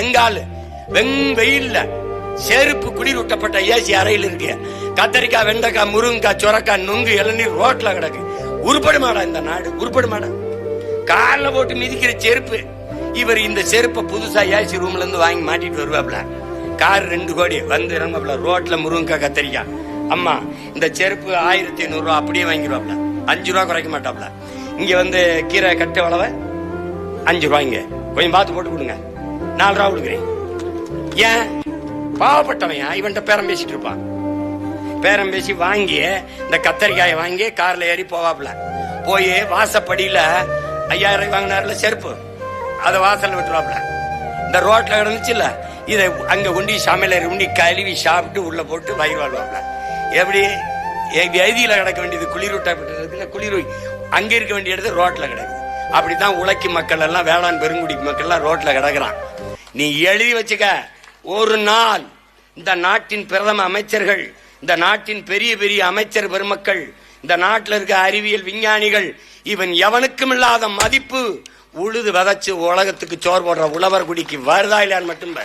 எங்காலு வெயில்ல செருப்பு குளிரூட்டப்பட்ட ஏசி அறையில் இருக்கு. கத்தரிக்காய், வெண்டைக்காய், முருங்கைக்காய், சொரக்காய், நுங்கு, இளநீர் ரோட்ல கிடக்கு. உருப்படுமாடா இந்த நாடு? உருப்படுமாடா? கார்ல போட்டு மிதிக்கிற செருப்பு. இவர் இந்த செருப்பை புதுசா ஏசி ரூம்ல இருந்து வாங்கி மாட்டிட்டு வருவாப்ல. கார் 2 கோடி வந்து இறங்கப்பல. ரோட்ல முருங்கைக்காய், கத்தரிக்காய். அம்மா இந்த செருப்பு 1500 ரூபா அப்படியே வாங்கிடுவாப்ல. 5 ரூபா குறைக்க மாட்டாப்ல. இங்க வந்து கீரை கட்ட வளவை 5 ரூபாய்ங்க, கொஞ்சம் பார்த்து போட்டு கொடுங்க, 4 ரூபா கொடுக்குறேன். ஏன்? பாவப்பட்டவன் இவன்ட்ட பேரம் பேசிட்டு இருப்பான். பேரம் பேசி வாங்கி இந்த கத்தரிக்காயை வாங்கி கார்ல ஏறி போவாப்ல. போய் வாசப்படியில 5000 வாங்கினார்ல செருப்பு, அதை வாசல்ல விட்டுருவாப்ல. இந்த ரோட்ல கிடந்துச்சு இல்ல, இதை அங்க உண்டி சமையலர் உண்டி கழுவி சாப்பிட்டு உள்ள போட்டு வயிறு வாழ்வாப்ல. எப்படி எதியில கிடக்க வேண்டியது குளிரூட்டப்பட்டதுல குளிர் அங்க இருக்க வேண்டிய இடத்து ரோட்ல கிடக்குது. அப்படித்தான் உழைக்கும் மக்கள் எல்லாம், வேளாண் பெருங்குடி மக்கள் எல்லாம் ரோட்ல கிடக்குறான். நீ எழுதி வச்சுக்க, ஒரு நாள் இந்த நாட்டின் பிரதம அமைச்சர்கள், இந்த நாட்டின் பெரிய பெரிய அமைச்சர் பெருமக்கள், இந்த நாட்டில் இருக்க அறிவியல் விஞ்ஞானிகள், இவன் எவனுக்கும் இல்லாத மதிப்பு உழுது விதைச்சு உலகத்துக்கு சோறு போடுற உழவர் குடிக்கு வருதா இல்லையான்னு மட்டும்